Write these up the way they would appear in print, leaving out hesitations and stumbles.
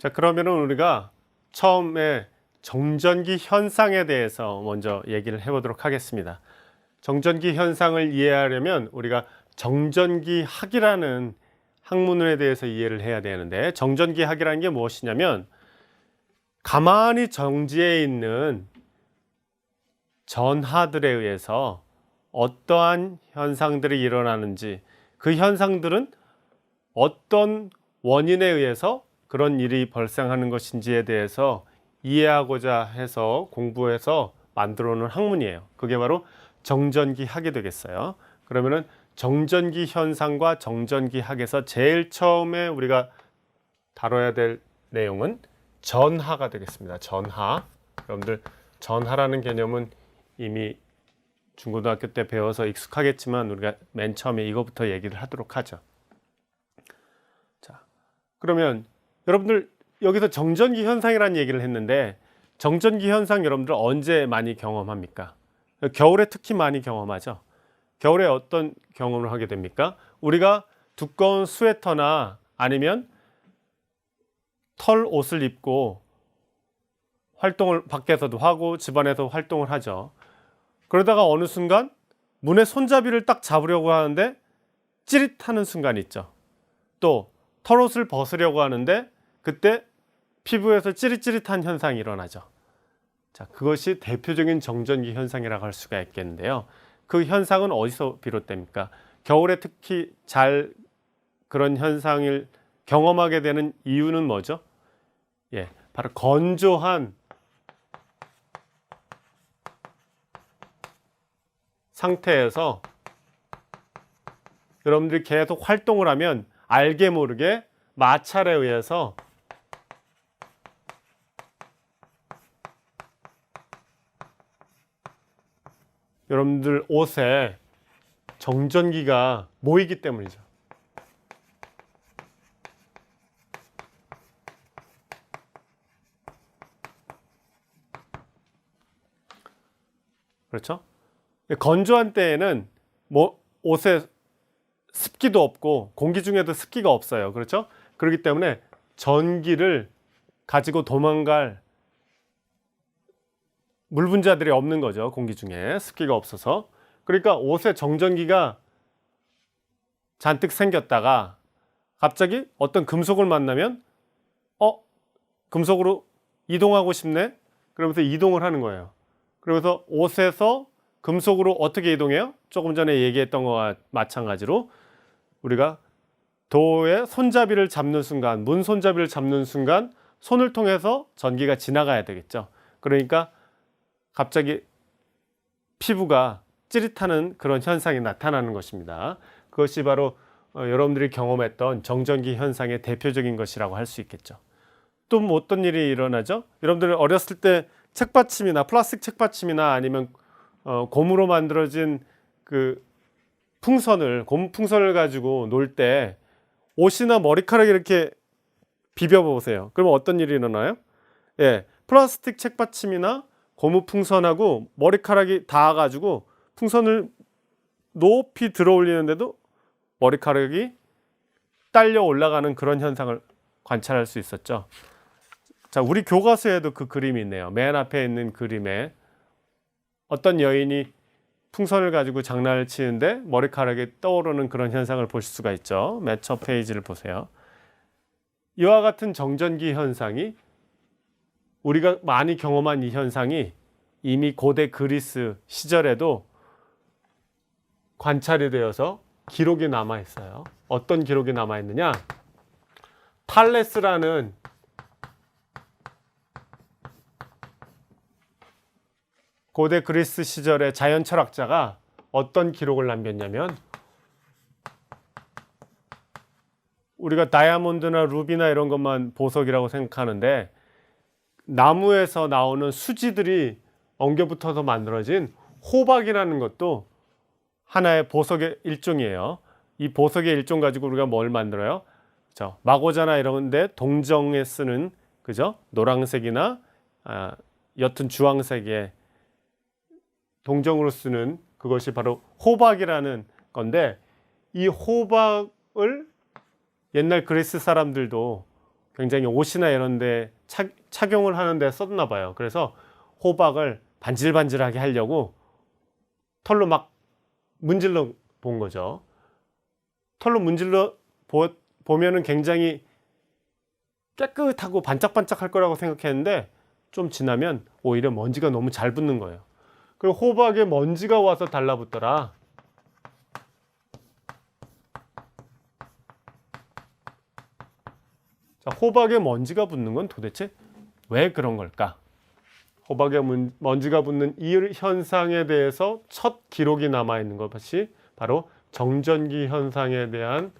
자, 그러면은 우리가 처음에 정전기 현상에 대해서 먼저 얘기를 해보도록 하겠습니다. 정전기 현상을 이해하려면 우리가 정전기학이라는 학문에 대해서 이해를 해야 되는데, 정전기학이라는 게 무엇이냐면 가만히 정지해 있는 전하들에 의해서 어떠한 현상들이 일어나는지, 그 현상들은 어떤 원인에 의해서 그런 일이 발생하는 것인지에 대해서 이해하고자 해서 공부해서 만들어 놓은 학문이에요. 그게 바로 정전기학이 되겠어요. 그러면은 정전기 현상과 정전기학에서 제일 처음에 우리가 다뤄야 될 내용은 전하가 되겠습니다. 전하. 여러분들 전하라는 개념은 이미 중고등학교 때 배워서 익숙하겠지만 우리가 맨 처음에 이거부터 얘기를 하도록 하죠. 자, 그러면 여러분들 여기서 정전기 현상이라는 얘기를 했는데, 정전기 현상 여러분들 언제 많이 경험합니까? 겨울에 특히 많이 경험하죠. 겨울에 어떤 경험을 하게 됩니까? 우리가 두꺼운 스웨터나 아니면 털 옷을 입고 활동을 밖에서도 하고 집안에서 활동을 하죠. 그러다가 어느 순간 문의 손잡이를 딱 잡으려고 하는데 찌릿하는 순간이 있죠. 또 털옷을 벗으려고 하는데 그때 피부에서 찌릿찌릿한 현상이 일어나죠. 자, 그것이 대표적인 정전기 현상이라고 할 수가 있겠는데요. 그 현상은 어디서 비롯됩니까? 겨울에 특히 잘 그런 현상을 경험하게 되는 이유는 뭐죠? 예, 바로 건조한 상태에서 여러분들이 계속 활동을 하면 알게 모르게 마찰에 의해서 여러분들 옷에 정전기가 모이기 때문이죠. 그렇죠? 건조한 때에는 뭐 옷에 습기도 없고 공기 중에도 습기가 없어요. 그렇죠? 그렇기 때문에 전기를 가지고 도망갈 물 분자들이 없는 거죠. 공기 중에 습기가 없어서. 그러니까 옷에 정전기가 잔뜩 생겼다가 갑자기 어떤 금속을 만나면 금속으로 이동하고 싶네? 그러면서 이동을 하는 거예요. 그러면서 옷에서 금속으로 어떻게 이동해요? 조금 전에 얘기했던 것과 마찬가지로 우리가 도어의 손잡이를 잡는 순간, 문 손잡이를 잡는 순간 손을 통해서 전기가 지나가야 되겠죠. 그러니까 갑자기 피부가 찌릿하는 그런 현상이 나타나는 것입니다. 그것이 바로 여러분들이 경험했던 정전기 현상의 대표적인 것이라고 할 수 있겠죠. 또 뭐 어떤 일이 일어나죠? 여러분들 어렸을 때 책받침이나 플라스틱 책받침이나 아니면 고무로 만들어진 그 고무 풍선을 가지고 놀 때 옷이나 머리카락이 이렇게 비벼 보세요. 그러면 어떤 일이 일어나요? 예, 플라스틱 책받침이나 고무 풍선하고 머리카락이 닿아가지고 풍선을 높이 들어 올리는데도 머리카락이 딸려 올라가는 그런 현상을 관찰할 수 있었죠. 자, 우리 교과서에도 그 그림이 있네요. 맨 앞에 있는 그림에 어떤 여인이 풍선을 가지고 장난을 치는데 머리카락이 떠오르는 그런 현상을 보실 수가 있죠. 맨 첫 페이지를 보세요. 이와 같은 정전기 현상이, 우리가 많이 경험한 이 현상이 이미 고대 그리스 시절에도 관찰이 되어서 기록이 남아 있어요. 어떤 기록이 남아 있느냐? 탈레스라는 고대 그리스 시절의 자연 철학자가 어떤 기록을 남겼냐면, 우리가 다이아몬드나 루비나 이런 것만 보석이라고 생각하는데 나무에서 나오는 수지들이 엉겨붙어서 만들어진 호박이라는 것도 하나의 보석의 일종이에요. 이 보석의 일종 가지고 우리가 뭘 만들어요? 그렇죠? 마고자나 이런 데 동정에 쓰는, 그죠? 노란색이나 옅은 주황색의 동정으로 쓰는 그것이 바로 호박이라는 건데, 이 호박을 옛날 그리스 사람들도 굉장히 옷이나 이런 데 착용을 하는데 썼나 봐요. 그래서 호박을 반질반질하게 하려고 털로 막 문질러 본 거죠. 털로 문질러 보면은 굉장히 깨끗하고 반짝반짝할 거라고 생각했는데 좀 지나면 오히려 먼지가 너무 잘 붙는 거예요. 그리고 호박에 먼지가 와서 달라붙더라. 자, 호박에 먼지가 붙는 건 도대체 왜 그런 걸까? 호박에 먼지가 붙는 이 현상에 대해서 첫 기록이 남아있는 것이 바로 정전기 현상에 대한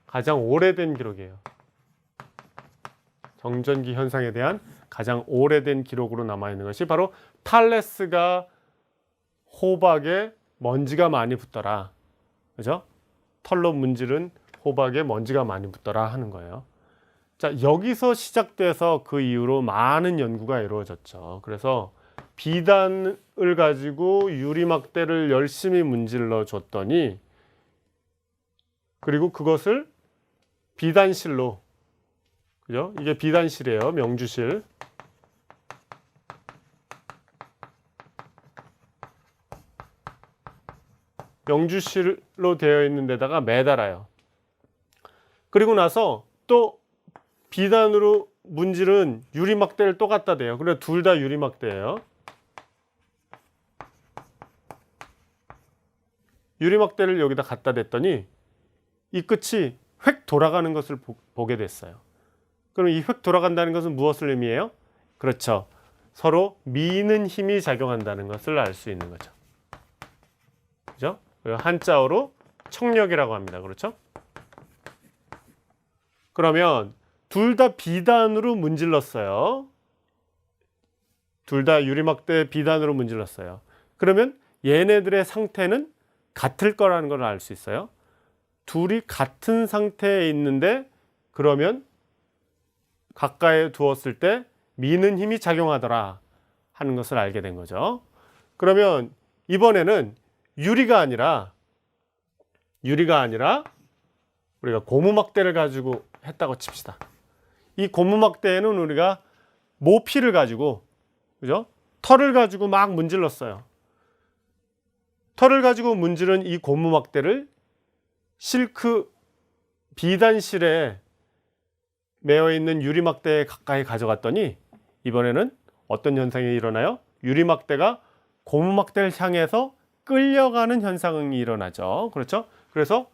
가장 오래된 기록이에요. 정전기 현상에 대한 가장 오래된 기록으로 남아있는 것이 바로 탈레스가 호박에 먼지가 많이 붙더라. 그죠? 털로 문지른 호박에 먼지가 많이 붙더라 하는 거예요. 자, 여기서 시작돼서 그 이후로 많은 연구가 이루어졌죠. 그래서 비단을 가지고 유리막대를 열심히 문질러 줬더니, 그리고 그것을 비단실로, 그죠? 이게 비단실이에요. 명주실. 명주실로 되어 있는 데다가 매달아요. 그리고 나서 또 비단으로 문질은 유리막대를 또 갖다 대요. 그래, 둘 다 유리막대예요. 유리막대를 여기다 갖다 댔더니 이 끝이 획 돌아가는 것을 보게 됐어요. 그럼 이 획 돌아간다는 것은 무엇을 의미해요? 그렇죠. 서로 미는 힘이 작용한다는 것을 알 수 있는 거죠. 그죠? 그리고 한자어로 청력이라고 합니다. 그렇죠? 그러면 둘 다 비단으로 문질렀어요. 둘 다 유리막대 비단으로 문질렀어요. 그러면 얘네들의 상태는 같을 거라는 걸 알 수 있어요. 둘이 같은 상태에 있는데 그러면 가까이 두었을 때 미는 힘이 작용하더라 하는 것을 알게 된 거죠. 그러면 이번에는 유리가 아니라 우리가 고무막대를 가지고 했다고 칩시다. 이 고무막대에는 우리가 모피를 가지고, 그죠? 털을 가지고 막 문질렀어요. 털을 가지고 문지른 이 고무막대를 실크 비단실에 매어 있는 유리막대에 가까이 가져갔더니 이번에는 어떤 현상이 일어나요? 유리막대가 고무막대를 향해서 끌려가는 현상이 일어나죠. 그렇죠? 그래서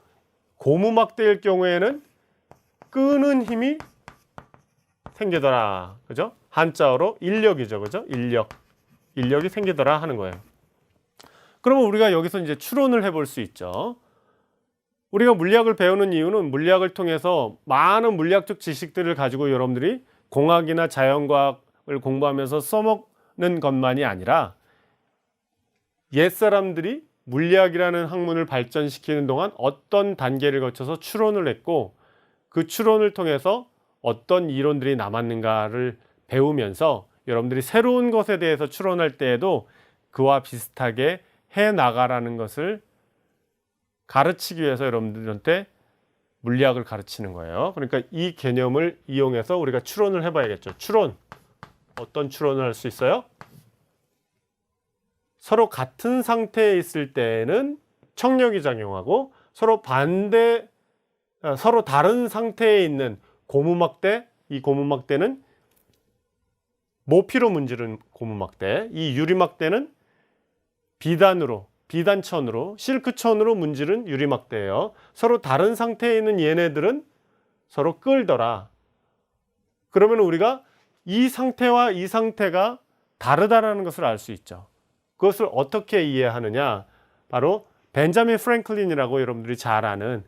고무막대일 경우에는 끄는 힘이 생기더라. 그죠? 한자어로 인력이죠. 그죠? 인력이 생기더라 하는 거예요. 그러면 우리가 여기서 이제 추론을 해볼 수 있죠. 우리가 물리학을 배우는 이유는 물리학을 통해서 많은 물리학적 지식들을 가지고 여러분들이 공학이나 자연과학을 공부하면서 써먹는 것만이 아니라 옛사람들이 물리학이라는 학문을 발전시키는 동안 어떤 단계를 거쳐서 추론을 했고 그 추론을 통해서 어떤 이론들이 남았는가를 배우면서 여러분들이 새로운 것에 대해서 추론할 때에도 그와 비슷하게 해나가라는 것을 가르치기 위해서 여러분들한테 물리학을 가르치는 거예요. 그러니까 이 개념을 이용해서 우리가 추론을 해봐야겠죠. 추론. 어떤 추론을 할 수 있어요? 서로 같은 상태에 있을 때는 청력이 작용하고 서로 다른 상태에 있는 고무막대, 이 고무막대는 모피로 문지른 고무막대, 이 유리막대는 비단천으로 실크천으로 문지른 유리막대예요. 서로 다른 상태에 있는 얘네들은 서로 끌더라. 그러면 우리가 이 상태와 이 상태가 다르다라는 것을 알 수 있죠. 그것을 어떻게 이해하느냐? 바로 벤자민 프랭클린이라고 여러분들이 잘 아는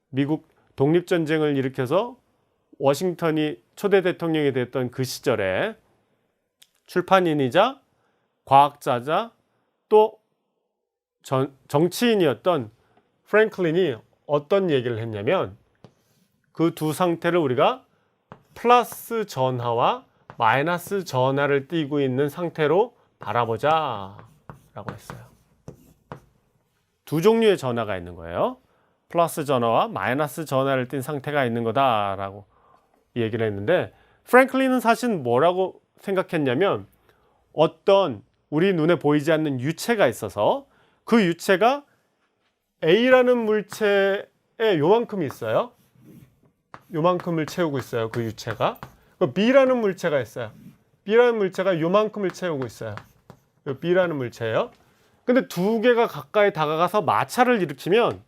미국 독립전쟁을 일으켜서 워싱턴이 초대 대통령이 됐던 그 시절에 출판인이자 과학자자 또 정치인이었던 프랭클린이 어떤 얘기를 했냐면 그 두 상태를 우리가 플러스 전하와 마이너스 전하를 띠고 있는 상태로 바라보자 라고 했어요. 두 종류의 전하가 있는 거예요. 플러스 전하와 마이너스 전하를 띤 상태가 있는 거다라고 이 얘기를 했는데 프랭클린은 사실 뭐라고 생각했냐면 어떤 우리 눈에 보이지 않는 유체가 있어서 그 유체가 A라는 물체에 요만큼이 있어요. 요만큼을 채우고 있어요. 그 유체가. B라는 물체가 있어요. B라는 물체가 요만큼을 채우고 있어요. B라는 물체예요. 근데 두 개가 가까이 다가가서 마찰을 일으키면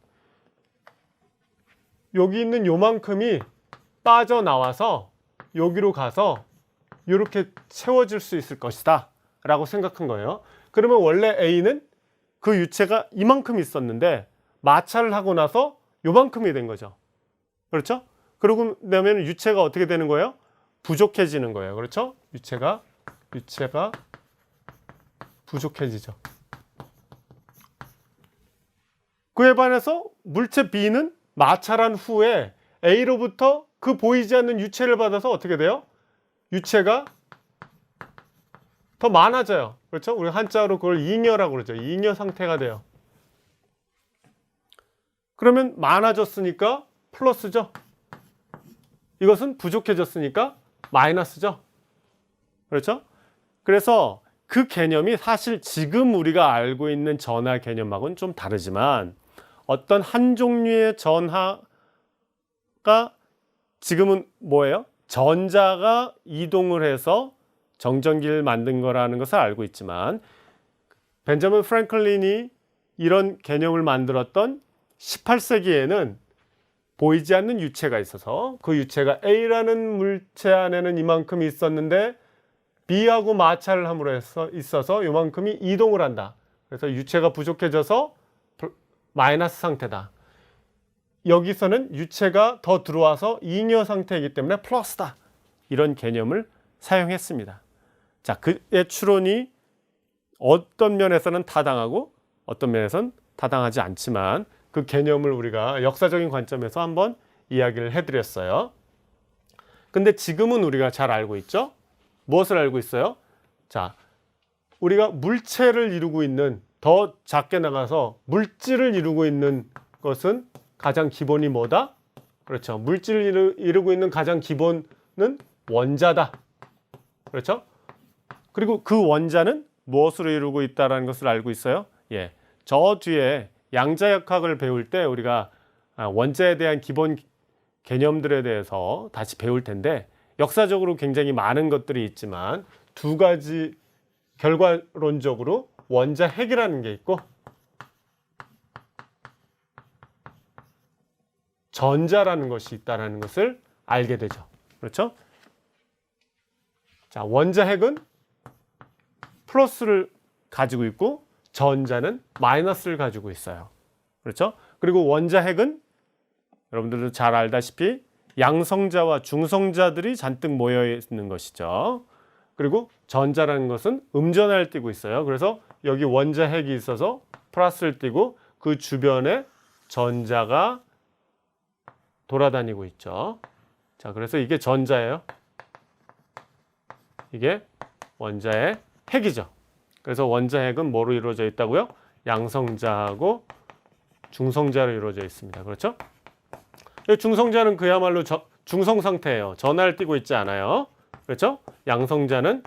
여기 있는 요만큼이 빠져나와서 여기로 가서 이렇게 채워질 수 있을 것이다 라고 생각한 거예요. 그러면 원래 A는 그 유체가 이만큼 있었는데 마찰을 하고 나서 요만큼이 된 거죠. 그렇죠? 그러고 나면 유체가 어떻게 되는 거예요? 부족해지는 거예요. 그렇죠? 유체가 부족해지죠. 그에 반해서 물체 B는 마찰한 후에 A로부터 그 보이지 않는 유체를 받아서 어떻게 돼요? 유체가 더 많아져요. 그렇죠? 우리 한자로 그걸 잉여라고 그러죠. 잉여 상태가 돼요. 그러면 많아졌으니까 플러스죠. 이것은 부족해졌으니까 마이너스죠. 그렇죠? 그래서 그 개념이 사실 지금 우리가 알고 있는 전하 개념하고는 좀 다르지만 어떤 한 종류의 전하가 지금은 뭐예요? 전자가 이동을 해서 정전기를 만든 거라는 것을 알고 있지만 벤저민 프랭클린이 이런 개념을 만들었던 18세기에는 보이지 않는 유체가 있어서 그 유체가 A라는 물체 안에는 이만큼 있었는데 B하고 마찰을 함으로 해서 있어서 이만큼이 이동을 한다. 그래서 유체가 부족해져서 마이너스 상태다. 여기서는 유체가 더 들어와서 잉여 상태이기 때문에 플러스다. 이런 개념을 사용했습니다. 자, 그의 추론이 어떤 면에서는 타당하고 어떤 면에서는 타당하지 않지만 그 개념을 우리가 역사적인 관점에서 한번 이야기를 해드렸어요. 근데 지금은 우리가 잘 알고 있죠? 무엇을 알고 있어요? 자, 우리가 물체를 이루고 있는, 더 작게 나가서 물질을 이루고 있는 것은 가장 기본이 뭐다? 그렇죠. 물질을 이루고 있는 가장 기본은 원자다. 그렇죠? 그리고 그 원자는 무엇으로 이루고 있다는 것을 알고 있어요? 예, 저 뒤에 양자역학을 배울 때 우리가 원자에 대한 기본 개념들에 대해서 다시 배울 텐데 역사적으로 굉장히 많은 것들이 있지만 두 가지 결과론적으로 원자 핵이라는 게 있고 전자라는 것이 있다는 것을 알게 되죠. 그렇죠? 자, 원자 핵은 플러스를 가지고 있고 전자는 마이너스를 가지고 있어요. 그렇죠? 그리고 원자 핵은 여러분들도 잘 알다시피 양성자와 중성자들이 잔뜩 모여 있는 것이죠. 그리고 전자라는 것은 음전하를 띠고 있어요. 그래서 여기 원자 핵이 있어서 플러스를 띠고 그 주변에 전자가 돌아다니고 있죠. 자, 그래서 이게 전자예요. 이게 원자의 핵이죠. 그래서 원자 핵은 뭐로 이루어져 있다고요? 양성자하고 중성자로 이루어져 있습니다. 그렇죠? 중성자는 그야말로 중성 상태예요. 전하를 띠고 있지 않아요. 그렇죠? 양성자는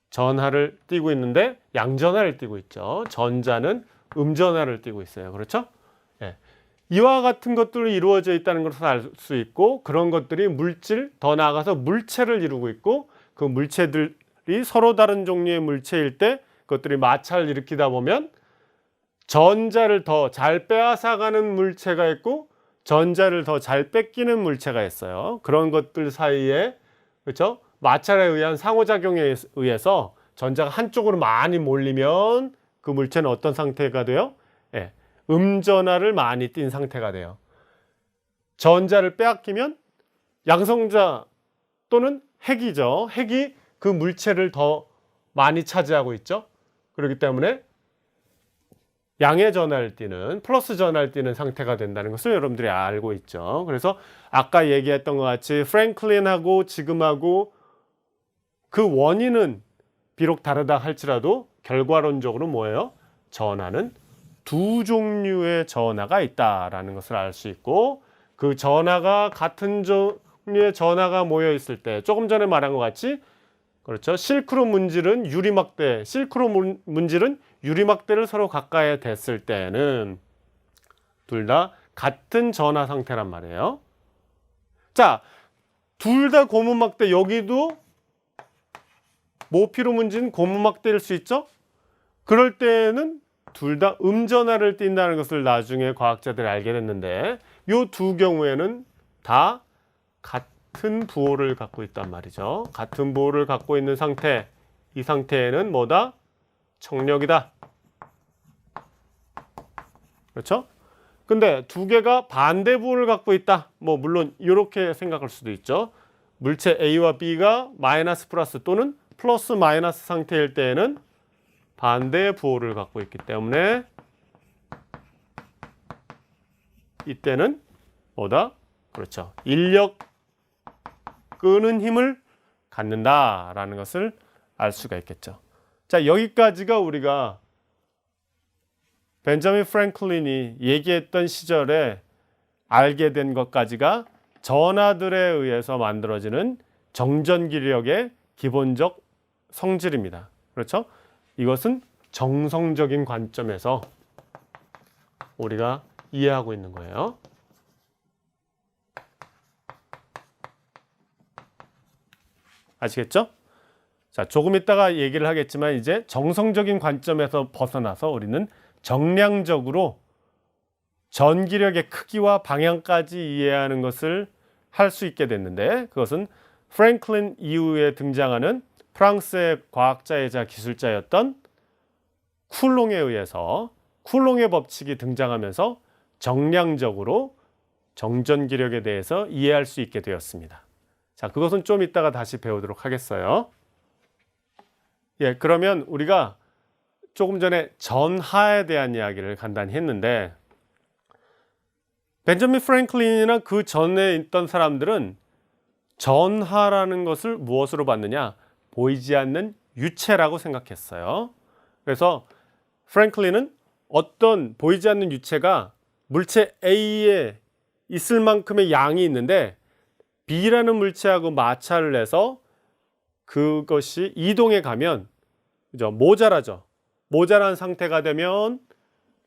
전하를 띠고 있는데 양전하를 띠고 있죠. 전자는 음전하를 띠고 있어요. 그렇죠? 예. 이와 같은 것들로 이루어져 있다는 것을 알 수 있고 그런 것들이 물질, 더 나아가서 물체를 이루고 있고 그 물체들이 서로 다른 종류의 물체일 때 그것들이 마찰을 일으키다 보면 전자를 더 잘 빼앗아가는 물체가 있고 전자를 더 잘 뺏기는 물체가 있어요. 그런 것들 사이에 그렇죠? 마찰에 의한 상호작용에 의해서 전자가 한쪽으로 많이 몰리면 그 물체는 어떤 상태가 돼요? 예, 음전하를 많이 띈 상태가 돼요. 전자를 빼앗기면 양성자 또는 핵이죠. 핵이 그 물체를 더 많이 차지하고 있죠. 그렇기 때문에 양의 전하를 띠는 플러스 전하를 띠는 상태가 된다는 것을 여러분들이 알고 있죠. 그래서 아까 얘기했던 것 같이 프랭클린하고 지금하고 그 원인은 비록 다르다 할지라도 결과론적으로 뭐예요? 전하는 두 종류의 전하가 있다라는 것을 알 수 있고 그 전하가 같은 종류의 전하가 모여 있을 때 조금 전에 말한 것 같이 그렇죠. 실크로 문질은 유리막대, 실크로 문질은 유리막대를 서로 가까이 댔을 때는 둘 다 같은 전하 상태란 말이에요. 자, 둘 다 고무막대, 여기도 모피로 문진 고무막대일 수 있죠? 그럴 때는 둘 다 음전하를 띈다는 것을 나중에 과학자들이 알게 됐는데 이 두 경우에는 다 같은 부호를 갖고 있단 말이죠. 같은 부호를 갖고 있는 상태, 이 상태에는 뭐다? 청력이다. 그렇죠? 근데 두 개가 반대 부호를 갖고 있다. 뭐 물론 이렇게 생각할 수도 있죠. 물체 A와 B가 마이너스 플러스 또는 플러스 마이너스 상태일 때에는 반대의 부호를 갖고 있기 때문에 이때는 뭐다? 그렇죠. 인력 끄는 힘을 갖는다라는 것을 알 수가 있겠죠. 자, 여기까지가 우리가 벤자민 프랭클린이 얘기했던 시절에 알게 된 것까지가 전하들에 의해서 만들어지는 정전기력의 기본적 성질입니다. 그렇죠? 이것은 정성적인 관점에서 우리가 이해하고 있는 거예요. 아시겠죠? 자, 조금 있다가 얘기를 하겠지만 이제 정성적인 관점에서 벗어나서 우리는 정량적으로 전기력의 크기와 방향까지 이해하는 것을 할 수 있게 됐는데 그것은 프랭클린 이후에 등장하는 프랑스의 과학자이자 기술자였던 쿨롱에 의해서 쿨롱의 법칙이 등장하면서 정량적으로 정전기력에 대해서 이해할 수 있게 되었습니다. 자, 그것은 좀 이따가 다시 배우도록 하겠어요. 예, 그러면 우리가 조금 전에 전하에 대한 이야기를 간단히 했는데 벤자민 프랭클린이나 그 전에 있던 사람들은 전하라는 것을 무엇으로 봤느냐? 보이지 않는 유체라고 생각했어요. 그래서 프랭클린은 어떤 보이지 않는 유체가 물체 A에 있을 만큼의 양이 있는데 B라는 물체하고 마찰을 해서 그것이 이동해 가면 그죠? 모자라죠. 모자란 상태가 되면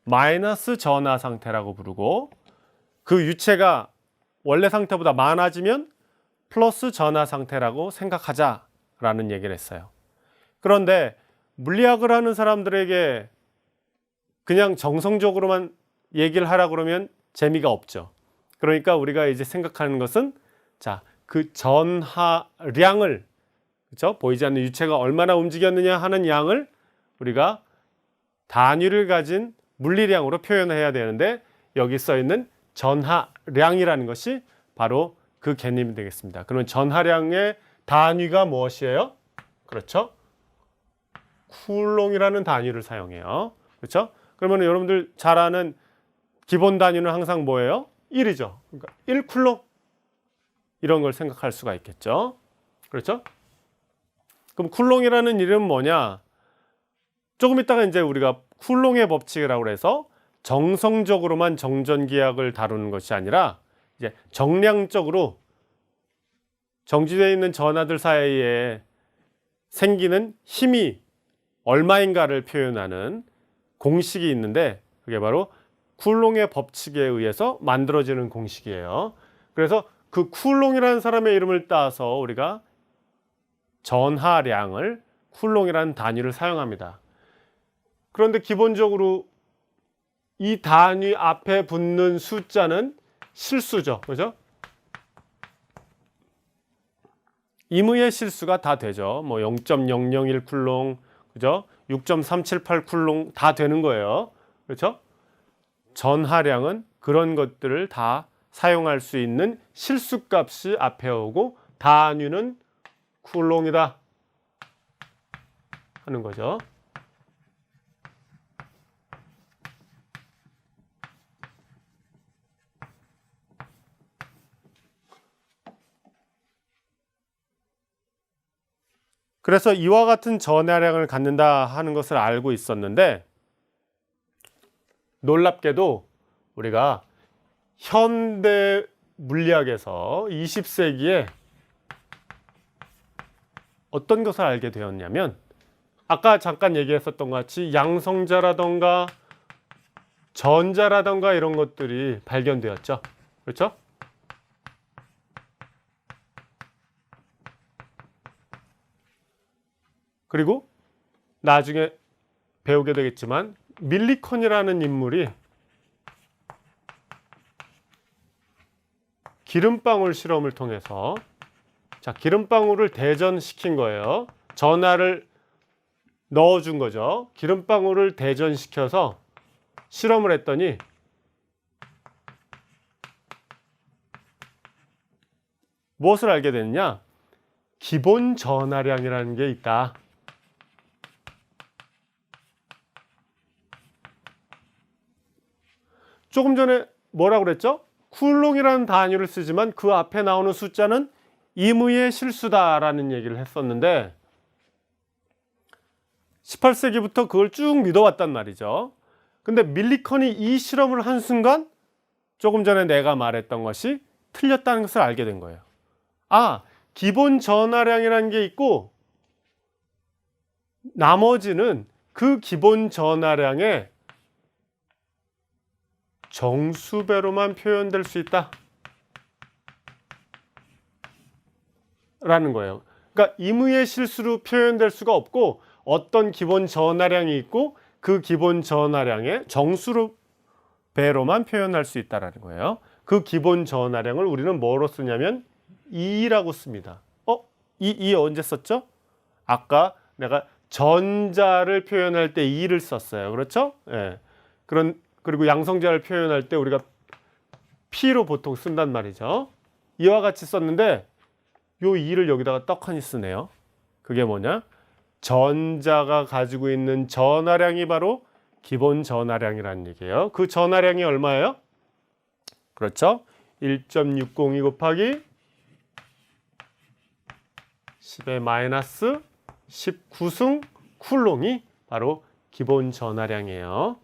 마이너스 전하 상태라고 부르고 그 유체가 원래 상태보다 많아지면 플러스 전하 상태라고 생각하자라는 얘기를 했어요. 그런데 물리학을 하는 사람들에게 그냥 정성적으로만 얘기를 하라 그러면 재미가 없죠. 그러니까 우리가 이제 생각하는 것은 자, 그 전하량을 그렇죠? 보이지 않는 유체가 얼마나 움직였느냐 하는 양을 우리가 단위를 가진 물리량으로 표현해야 되는데 여기 써 있는 전하량이라는 것이 바로 그 개념이 되겠습니다. 그러면 전하량의 단위가 무엇이에요? 그렇죠? 쿨롱이라는 단위를 사용해요. 그렇죠? 그러면 여러분들 잘 아는 기본 단위는 항상 뭐예요? 1이죠. 그러니까 1쿨롱 이런 걸 생각할 수가 있겠죠. 그렇죠? 그럼 쿨롱이라는 이름은 뭐냐? 조금 있다가 이제 우리가 쿨롱의 법칙이라고 해서 정성적으로만 정전기학을 다루는 것이 아니라 이제 정량적으로 정지되어 있는 전하들 사이에 생기는 힘이 얼마인가를 표현하는 공식이 있는데 그게 바로 쿨롱의 법칙에 의해서 만들어지는 공식이에요. 그래서 그 쿨롱이라는 사람의 이름을 따서 우리가 전하량을 쿨롱이라는 단위를 사용합니다. 그런데 기본적으로 이 단위 앞에 붙는 숫자는 실수죠. 그죠? 임의의 실수가 다 되죠. 뭐 0.001 쿨롱, 그죠? 6.378 쿨롱 다 되는 거예요. 그렇죠? 전하량은 그런 것들을 다 사용할 수 있는 실수값이 앞에 오고 단위는 쿨롱이다 하는 거죠. 그래서 이와 같은 전하량을 갖는다 하는 것을 알고 있었는데 놀랍게도 우리가 현대 물리학에서 20세기에 어떤 것을 알게 되었냐면 아까 잠깐 얘기했었던 것 같이 양성자라던가 전자라던가 이런 것들이 발견되었죠. 그렇죠? 그리고 나중에 배우게 되겠지만 밀리컨이라는 인물이 기름방울 실험을 통해서 기름방울을 대전시킨 거예요. 전하를 넣어준 거죠. 기름방울을 대전시켜서 실험을 했더니 무엇을 알게 됐느냐? 기본 전하량이라는 게 있다. 조금 전에 뭐라고 그랬죠? 쿨롱이라는 단위를 쓰지만 그 앞에 나오는 숫자는 임의의 실수다라는 얘기를 했었는데 18세기부터 그걸 쭉 믿어왔단 말이죠. 근데 밀리컨이 이 실험을 한 순간 조금 전에 내가 말했던 것이 틀렸다는 것을 알게 된 거예요. 아, 기본 전하량이라는 게 있고 나머지는 그 기본 전하량의 정수배로만 표현될 수 있다 라는 거예요. 그러니까 임의의 실수로 표현될 수가 없고 어떤 기본 전하량이 있고 그 기본 전하량의 정수로 배로만 표현할 수 있다라는 거예요. 그 기본 전하량을 우리는 뭐로 쓰냐면 2라고 씁니다. 이 언제 썼죠? 아까 내가 전자를 표현할 때 2를 썼어요. 그렇죠? 예. 그리고 양성자를 표현할 때 우리가 P로 보통 쓴단 말이죠. 이와 같이 썼는데 요 2를 여기다가 떡하니 쓰네요. 그게 뭐냐? 전자가 가지고 있는 전하량이 바로 기본 전하량이라는 얘기예요. 그 전하량이 얼마예요? 그렇죠? 1.602 곱하기 10의 마이너스 19승 쿨롱이 바로 기본 전하량이에요.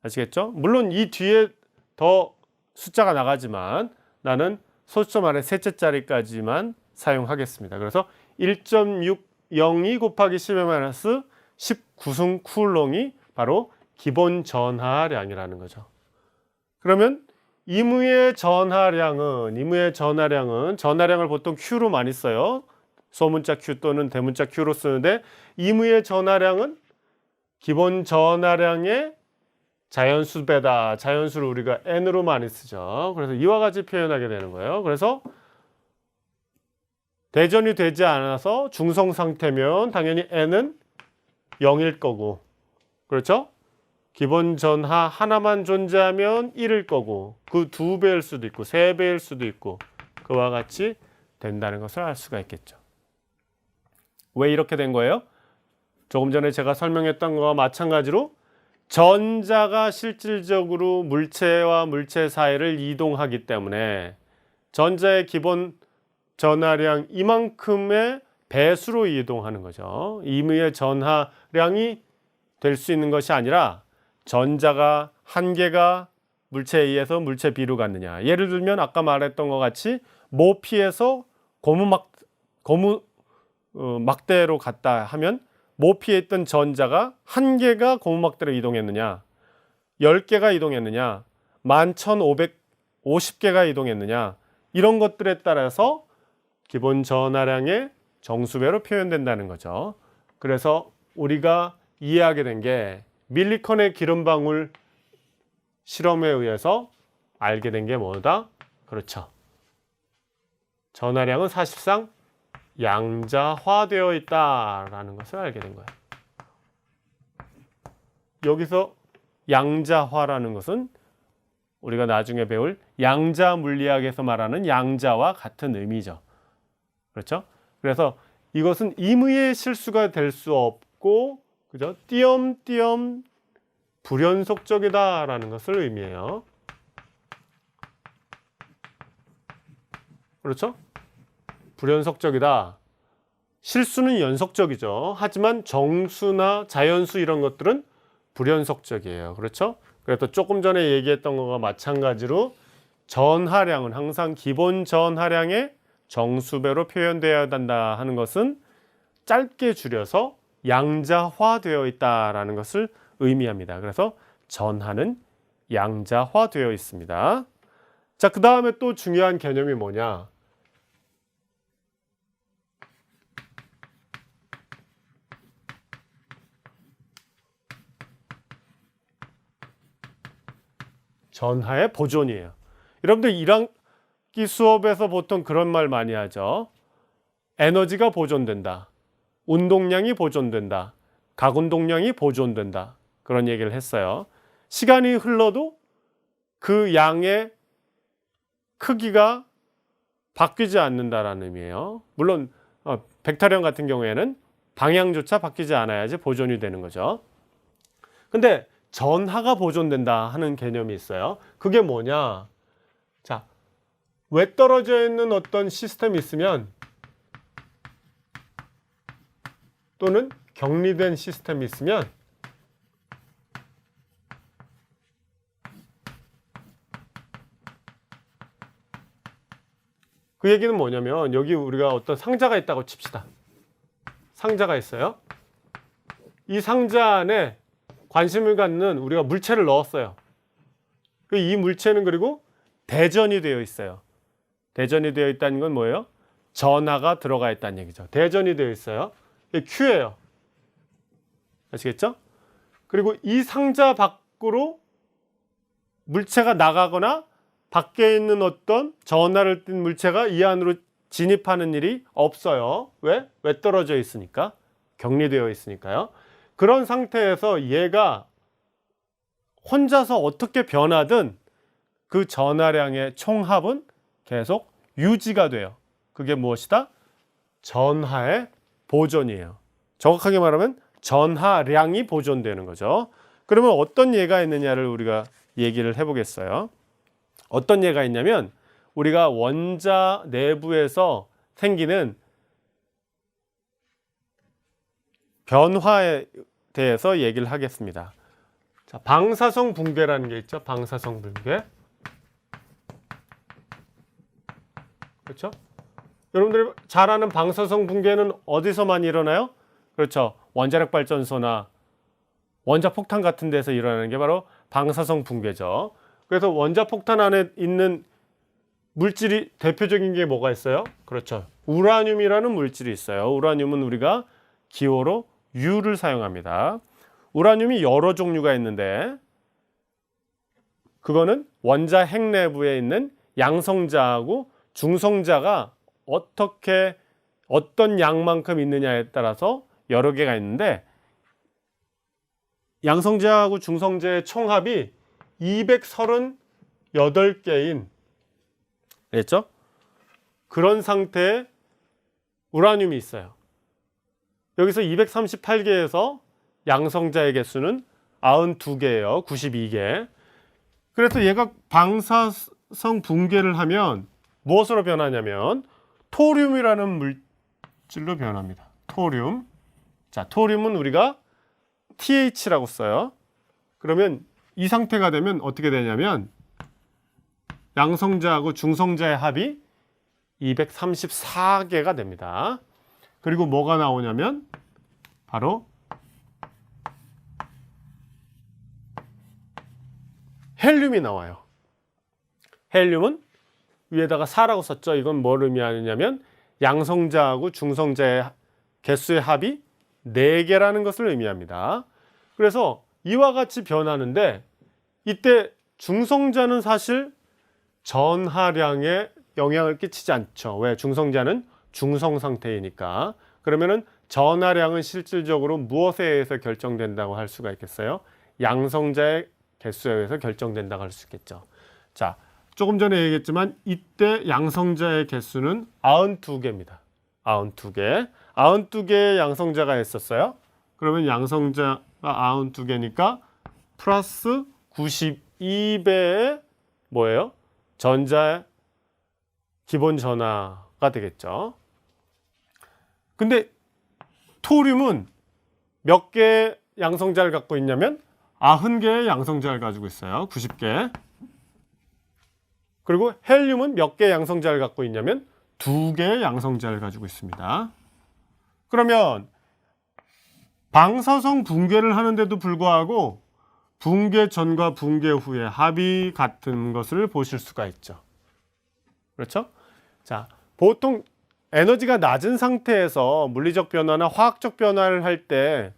아시겠죠? 물론 이 뒤에 더 숫자가 나가지만 나는 소수점 아래 셋째 자리까지만 사용하겠습니다. 그래서 1.602 곱하기 10의 마이너스 19승 쿨롱이 바로 기본 전하량이라는 거죠. 그러면 임의의 전하량은 전하량을 보통 Q로 많이 써요. 소문자 Q 또는 대문자 Q로 쓰는데 임의의 전하량은 기본 전하량의 자연수배다. 자연수를 우리가 N으로 많이 쓰죠. 그래서 이와 같이 표현하게 되는 거예요. 그래서 대전이 되지 않아서 중성 상태면 당연히 N은 0일 거고, 그렇죠? 기본 전하 하나만 존재하면 1일 거고, 그 2배일 수도 있고 3배일 수도 있고 그와 같이 된다는 것을 알 수가 있겠죠. 왜 이렇게 된 거예요? 조금 전에 제가 설명했던 것과 마찬가지로 전자가 실질적으로 물체와 물체 사이를 이동하기 때문에 전자의 기본 전하량 이만큼의 배수로 이동하는 거죠. 임의의 전하량이 될 수 있는 것이 아니라 전자가 한 개가 물체에 의해서 물체 B로 갔느냐. 예를 들면 아까 말했던 것 같이 모피에서 막대로 갔다 하면 모피에 있던 전자가 한 개가 고무막대로 이동했느냐, 10개가 이동했느냐, 11,550개가 이동했느냐, 이런 것들에 따라서 기본 전하량의 정수배로 표현된다는 거죠. 그래서 우리가 이해하게 된 게 밀리컨의 기름방울 실험에 의해서 알게 된 게 뭐다? 그렇죠. 전하량은 사실상 양자화되어 있다라는 것을 알게 된 거예요. 여기서 양자화라는 것은 우리가 나중에 배울 양자 물리학에서 말하는 양자와 같은 의미죠. 그렇죠? 그래서 이것은 임의의 실수가 될 수 없고, 그죠? 띄엄띄엄 불연속적이다라는 것을 의미해요. 그렇죠? 불연속적이다. 실수는 연속적이죠. 하지만 정수나 자연수 이런 것들은 불연속적이에요. 그렇죠? 그래서 조금 전에 얘기했던 것과 마찬가지로 전하량은 항상 기본 전하량의 정수배로 표현되어야 한다 하는 것은 짧게 줄여서 양자화되어 있다라는 것을 의미합니다. 그래서 전하는 양자화되어 있습니다. 자, 그 다음에 또 중요한 개념이 뭐냐? 전하의 보존이에요. 여러분들 1학기 수업에서 보통 그런 말 많이 하죠. 에너지가 보존된다. 운동량이 보존된다. 각운동량이 보존된다. 그런 얘기를 했어요. 시간이 흘러도 그 양의 크기가 바뀌지 않는다라는 의미예요. 물론 백타령 같은 경우에는 방향조차 바뀌지 않아야지 보존이 되는 거죠. 근데 전하가 보존된다 하는 개념이 있어요. 그게 뭐냐? 자, 외 떨어져 있는 어떤 시스템이 있으면 또는 격리된 시스템이 있으면 그 얘기는 뭐냐면 여기 우리가 어떤 상자가 있다고 칩시다. 상자가 있어요. 이 상자 안에 관심을 갖는 우리가 물체를 넣었어요. 이 물체는 그리고 대전이 되어 있어요. 대전이 되어 있다는 건 뭐예요? 전하가 들어가 있다는 얘기죠. 대전이 되어 있어요. 이게 Q예요. 아시겠죠? 그리고 이 상자 밖으로 물체가 나가거나 밖에 있는 어떤 전하를 띤 물체가 이 안으로 진입하는 일이 없어요. 왜? 왜 떨어져 있으니까? 격리되어 있으니까요. 그런 상태에서 얘가 혼자서 어떻게 변하든 그 전하량의 총합은 계속 유지가 돼요. 그게 무엇이다? 전하의 보존이에요. 정확하게 말하면 전하량이 보존되는 거죠. 그러면 어떤 예가 있느냐를 우리가 얘기를 해보겠어요. 어떤 예가 있냐면 우리가 원자 내부에서 생기는 변화에 대해서 얘기를 하겠습니다. 자, 방사성 붕괴라는 게 있죠. 방사성 붕괴. 그렇죠? 여러분들이 잘 아는 방사성 붕괴는 어디서 많이 일어나요? 그렇죠. 원자력 발전소나 원자폭탄 같은 데서 일어나는 게 바로 방사성 붕괴죠. 그래서 원자폭탄 안에 있는 물질이 대표적인 게 뭐가 있어요? 그렇죠. 우라늄이라는 물질이 있어요. 우라늄은 우리가 기호로 U를 사용합니다. 우라늄이 여러 종류가 있는데 그거는 원자 핵 내부에 있는 양성자하고 중성자가 어떤 양만큼 있느냐에 따라서 여러 개가 있는데 양성자하고 중성자의 총합이 238개인 그랬죠? 그런 상태의 우라늄이 있어요. 여기서 238개에서 양성자의 개수는 92개예요. 92개. 그래서 얘가 방사성 붕괴를 하면 무엇으로 변하냐면 토륨이라는 물질로 변합니다. 토륨. 자, 토륨은 우리가 TH라고 써요. 그러면 이 상태가 되면 어떻게 되냐면 양성자하고 중성자의 합이 234개가 됩니다. 그리고 뭐가 나오냐면 바로 헬륨이 나와요. 헬륨은 위에다가 4라고 썼죠. 이건 뭘 의미하느냐면 양성자하고 중성자의 개수의 합이 4개라는 것을 의미합니다. 그래서 이와 같이 변하는데 이때 중성자는 사실 전하량에 영향을 끼치지 않죠. 왜? 중성자는 중성 상태이니까. 그러면은 전하량은 실질적으로 무엇에 의해서 결정된다고 할 수가 있겠어요? 양성자의 개수에 의해서 결정된다고 할 수 있겠죠. 자, 조금 전에 얘기했지만 이때 양성자의 개수는 92개입니다. 92개. 92개의 양성자가 있었어요. 그러면 양성자가 92개니까 플러스 92배의 뭐예요? 전자의 기본 전하가 되겠죠. 근데 토륨은 몇 개의 양성자를 갖고 있냐면 90개의 양성자를 가지고 있어요. 90개. 그리고 헬륨은 몇 개의 양성자를 갖고 있냐면 2개의 양성자를 가지고 있습니다. 그러면 방사성 붕괴를 하는데도 불구하고 붕괴 전과 붕괴 후의 합이 같은 것을 보실 수가 있죠. 그렇죠? 자, 보통 에너지가 낮은 상태에서 물리적 변화나 화학적 변화를 할 때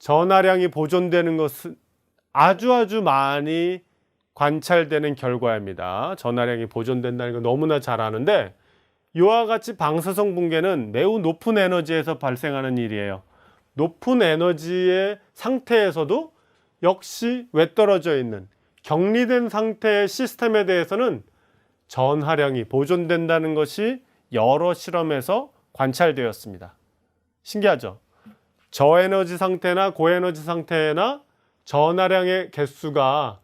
전하량이 보존되는 것은 아주 많이 관찰되는 결과입니다. 전하량이 보존된다는 거 너무나 잘 아는데, 이와 같이 방사성 붕괴는 매우 높은 에너지에서 발생하는 일이에요. 높은 에너지의 상태에서도 역시 외떨어져 있는 격리된 상태의 시스템에 대해서는 전하량이 보존된다는 것이 여러 실험에서 관찰되었습니다. 신기하죠? 저에너지 상태나 고에너지 상태나 전하량의 개수가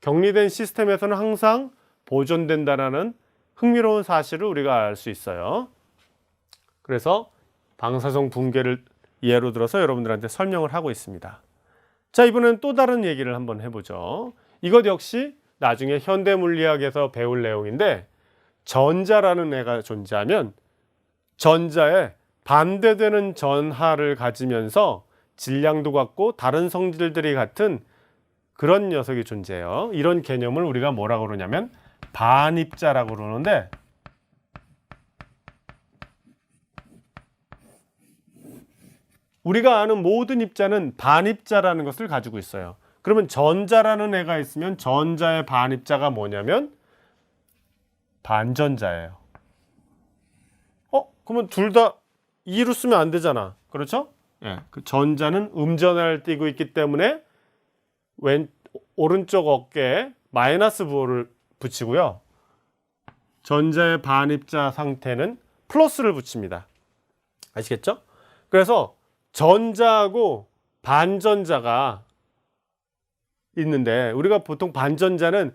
격리된 시스템에서는 항상 보존된다는 흥미로운 사실을 우리가 알 수 있어요. 그래서 방사성 붕괴를 예로 들어서 여러분들한테 설명을 하고 있습니다. 자, 이번엔 또 다른 얘기를 한번 해보죠. 이것 역시 나중에 현대물리학에서 배울 내용인데, 전자라는 애가 존재하면 전자에 반대되는 전하를 가지면서 질량도 같고 다른 성질들이 같은 그런 녀석이 존재해요. 이런 개념을 우리가 뭐라고 그러냐면 반입자라고 그러는데, 우리가 아는 모든 입자는 반입자라는 것을 가지고 있어요. 그러면 전자라는 애가 있으면 전자의 반입자가 뭐냐면 반전자예요. 그러면 둘 다 2로 쓰면 안 되잖아. 그렇죠? 예, 그 전자는 음전하를 띠고 있기 때문에 오른쪽 어깨에 -부호를 붙이고요. 전자의 반입자 상태는 플러스를 붙입니다. 아시겠죠? 그래서 전자하고 반전자가 있는데, 우리가 보통 반전자는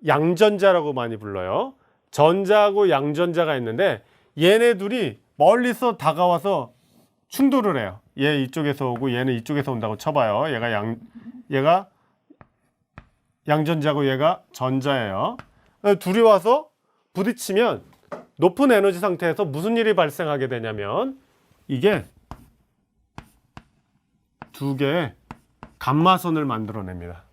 양전자라고 많이 불러요. 전자하고 양전자가 있는데, 얘네 둘이 멀리서 다가와서 충돌을 해요. 얘 이쪽에서 오고 얘는 이쪽에서 온다고 쳐봐요. 얘가 양전자고 얘가 전자예요. 둘이 와서 부딪히면 높은 에너지 상태에서 무슨 일이 발생하게 되냐면, 이게 두 개의 감마선을 만들어냅니다.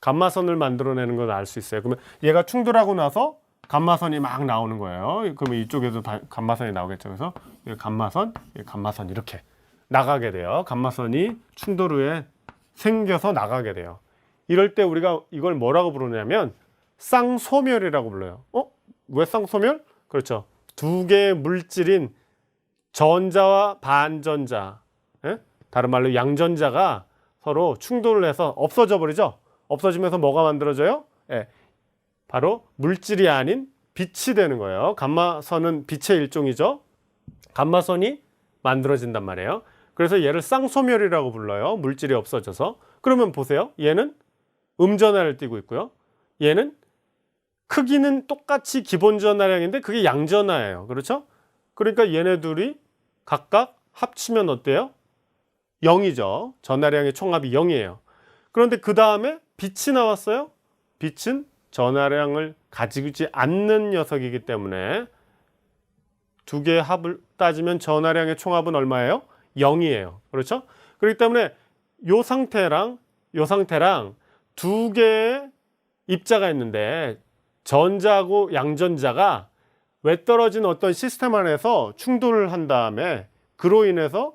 감마선을 만들어내는 걸 알 수 있어요. 그러면 얘가 충돌하고 나서 감마선이 막 나오는 거예요. 그러면 이쪽에도 감마선이 나오겠죠. 그래서 감마선, 감마선 이렇게 나가게 돼요. 감마선이 충돌 후에 생겨서 나가게 돼요. 이럴 때 우리가 이걸 뭐라고 부르냐면 쌍소멸이라고 불러요. 왜 쌍소멸? 그렇죠. 두 개의 물질인 전자와 반전자, 다른 말로 양전자가 서로 충돌을 해서 없어져 버리죠. 없어지면서 뭐가 만들어져요? 바로 물질이 아닌 빛이 되는 거예요. 감마선은 빛의 일종이죠. 감마선이 만들어진단 말이에요. 그래서 얘를 쌍소멸이라고 불러요. 물질이 없어져서. 그러면 보세요. 얘는 음전하를 띠고 있고요. 얘는 크기는 똑같이 기본 전하량인데 그게 양전하예요. 그렇죠? 그러니까 얘네 둘이 각각 합치면 어때요? 0이죠. 전하량의 총합이 0이에요. 그런데 그 다음에 빛이 나왔어요. 빛은 전하량을 가지고 있지 않는 녀석이기 때문에 두 개의 합을 따지면 전하량의 총합은 얼마예요? 0이에요. 그렇죠? 그렇기 때문에 요 상태랑 두 개의 입자가 있는데, 전자하고 양전자가 외떨어진 어떤 시스템 안에서 충돌을 한 다음에 그로 인해서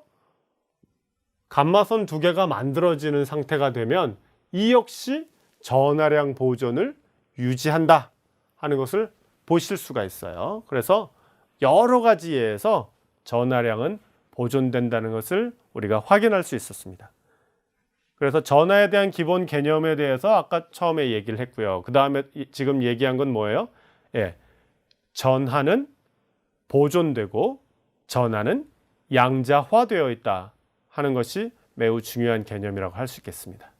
감마선 두 개가 만들어지는 상태가 되면 이 역시 전하량 보존을 유지한다 하는 것을 보실 수가 있어요. 그래서 여러 가지 예에서 전하량은 보존된다는 것을 우리가 확인할 수 있었습니다. 그래서 전하에 대한 기본 개념에 대해서 아까 처음에 얘기를 했고요. 그 다음에 지금 얘기한 건 뭐예요? 전하는 보존되고 전하는 양자화되어 있다 하는 것이 매우 중요한 개념이라고 할 수 있겠습니다.